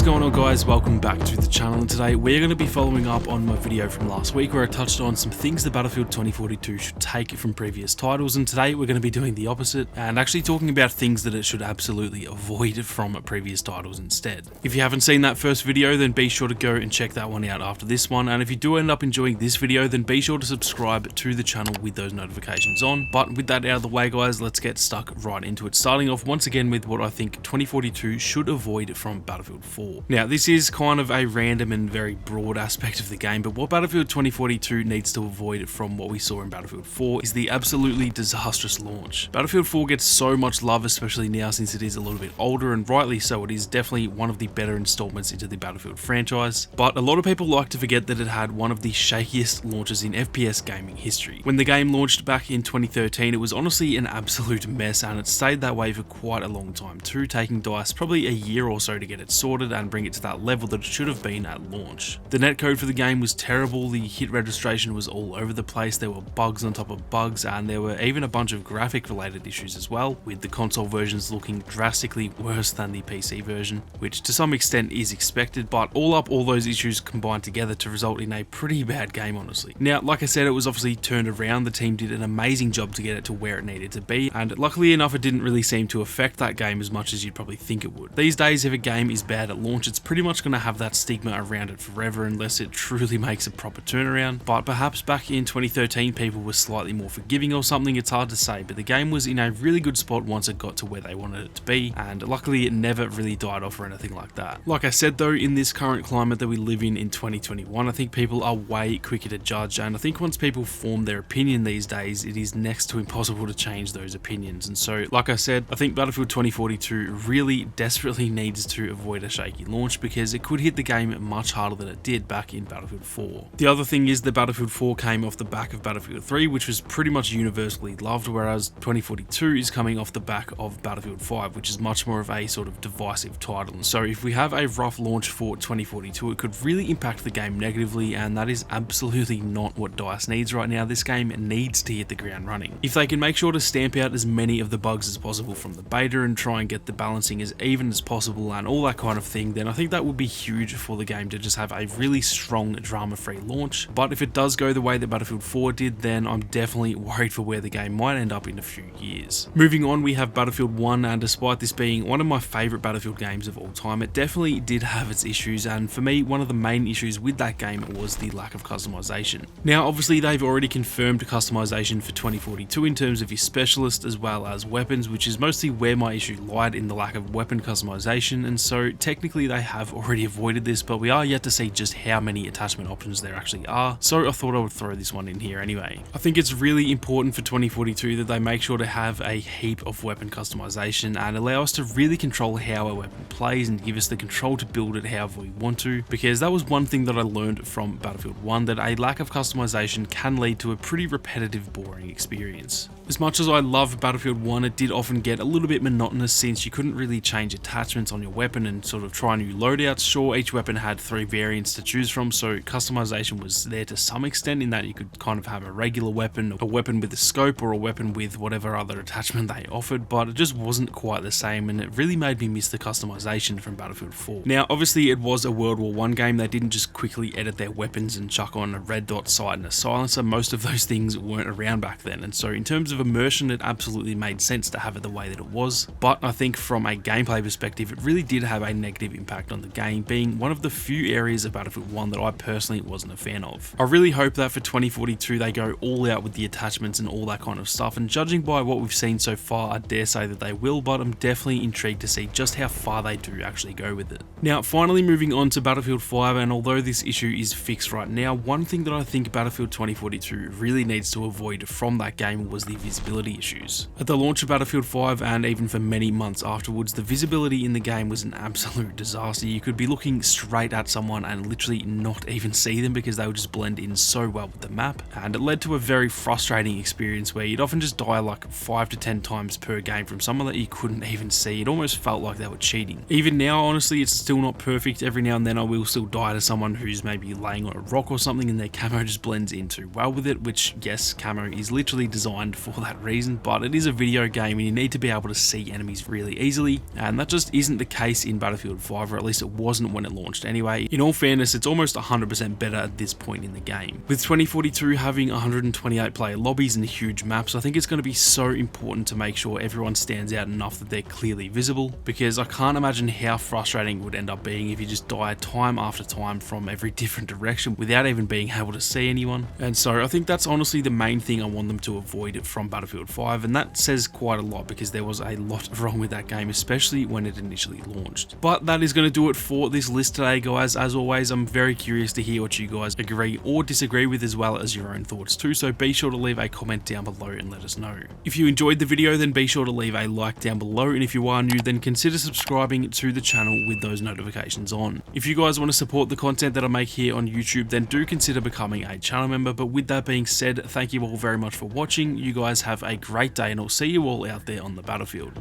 What's going on, guys? Welcome back to the channel, and today we're going to be following up on my video from last week where I touched on some things that Battlefield 2042 should take from previous titles, and today we're going to be doing the opposite and actually talking about things that it should absolutely avoid from previous titles instead. If you haven't seen that first video, then be sure to go and check that one out after this one, and if you do end up enjoying this video, then be sure to subscribe to the channel with those notifications on. But with that out of the way, guys, let's get stuck right into it, starting off once again with what I think 2042 should avoid from Battlefield 4. Now, this is kind of a random and very broad aspect of the game, but what Battlefield 2042 needs to avoid from what we saw in Battlefield 4 is the absolutely disastrous launch. Battlefield 4 gets so much love, especially now since it is a little bit older, and rightly so. It is definitely one of the better installments into the Battlefield franchise, but a lot of people like to forget that it had one of the shakiest launches in FPS gaming history. When the game launched back in 2013, it was honestly an absolute mess, and it stayed that way for quite a long time too, taking DICE probably a year or so to get it sorted and bring it to that level that it should have been at launch. The netcode for the game was terrible, the hit registration was all over the place, there were bugs on top of bugs, and there were even a bunch of graphic related issues as well, with the console versions looking drastically worse than the PC version, which to some extent is expected, but all up, all those issues combined together to result in a pretty bad game, honestly. Now, like I said, it was obviously turned around, the team did an amazing job to get it to where it needed to be, and luckily enough it didn't really seem to affect that game as much as you'd probably think it would. These days, if a game is bad at launch, it's pretty much going to have that stigma around it forever unless it truly makes a proper turnaround, but perhaps back in 2013 people were slightly more forgiving or something, it's hard to say, but the game was in a really good spot once it got to where they wanted it to be, and luckily it never really died off or anything like that. Like I said though, in this current climate that we live in 2021, I think people are way quicker to judge, and I think once people form their opinion these days, it is next to impossible to change those opinions. And so, like I said, I think Battlefield 2042 really desperately needs to avoid a shaky launch because it could hit the game much harder than it did back in Battlefield 4. The other thing is that Battlefield 4 came off the back of Battlefield 3, which was pretty much universally loved, whereas 2042 is coming off the back of Battlefield 5, which is much more of a sort of divisive title. And so if we have a rough launch for 2042, it could really impact the game negatively, and that is absolutely not what DICE needs right now. This game needs to hit the ground running. If they can make sure to stamp out as many of the bugs as possible from the beta and try and get the balancing as even as possible and all that kind of thing, then I think that would be huge for the game to just have a really strong drama-free launch. But if it does go the way that Battlefield 4 did, then I'm definitely worried for where the game might end up in a few years. Moving on, we have Battlefield 1, and despite this being one of my favourite Battlefield games of all time, it definitely did have its issues, and for me, one of the main issues with that game was the lack of customization. Now, obviously, they've already confirmed customization for 2042 in terms of your specialist as well as weapons, which is mostly where my issue lied, in the lack of weapon customization, and so technically they have already avoided this, but we are yet to see just how many attachment options there actually are, so I thought I would throw this one in here anyway. I think it's really important for 2042 that they make sure to have a heap of weapon customization and allow us to really control how a weapon plays and give us the control to build it however we want to, because that was one thing that I learned from Battlefield 1, that a lack of customization can lead to a pretty repetitive, boring experience. As much as I love Battlefield 1, it did often get a little bit monotonous since you couldn't really change attachments on your weapon and sort of try new loadouts. Sure, each weapon had 3 variants to choose from, so customization was there to some extent in that you could kind of have a regular weapon, a weapon with a scope, or a weapon with whatever other attachment they offered, but it just wasn't quite the same, and it really made me miss the customization from Battlefield 4. Now, obviously it was a World War I game, they didn't just quickly edit their weapons and chuck on a red dot sight and a silencer. Most of those things weren't around back then, and so in terms of immersion, it absolutely made sense to have it the way that it was, but I think from a gameplay perspective, it really did have a negative impact on the game, being one of the few areas of Battlefield 1 that I personally wasn't a fan of. I really hope that for 2042 they go all out with the attachments and all that kind of stuff, and judging by what we've seen so far, I dare say that they will, but I'm definitely intrigued to see just how far they do actually go with it. Now, finally moving on to Battlefield 5, and although this issue is fixed right now, one thing that I think Battlefield 2042 really needs to avoid from that game was the visibility issues. At the launch of Battlefield 5, and even for many months afterwards, the visibility in the game was an absolute disaster. You could be looking straight at someone and literally not even see them because they would just blend in so well with the map, and it led to a very frustrating experience where you'd often just die like 5 to 10 times per game from someone that you couldn't even see. It almost felt like they were cheating. Even now, honestly, it's still not perfect. Every now and then I will still die to someone who's maybe laying on a rock or something and their camo just blends in too well with it, which, yes, camo is literally designed for that reason, but it is a video game and you need to be able to see enemies really easily, and that just isn't the case in Battlefield 4. 5, or at least it wasn't when it launched anyway. In all fairness, it's almost 100% better at this point in the game. With 2042 having 128 player lobbies and huge maps, I think it's going to be so important to make sure everyone stands out enough that they're clearly visible, because I can't imagine how frustrating it would end up being if you just die time after time from every different direction without even being able to see anyone. And so I think that's honestly the main thing I want them to avoid from Battlefield 5, and that says quite a lot because there was a lot wrong with that game, especially when it initially launched. But that is going to do it for this list today, guys. As always, I'm very curious to hear what you guys agree or disagree with, as well as your own thoughts too, so be sure to leave a comment down below and let us know. If you enjoyed the video, then be sure to leave a like down below, and if you are new, then consider subscribing to the channel with those notifications on. If you guys want to support the content that I make here on YouTube, then do consider becoming a channel member. But with that being said, thank you all very much for watching. You guys have a great day, and I'll see you all out there on the battlefield.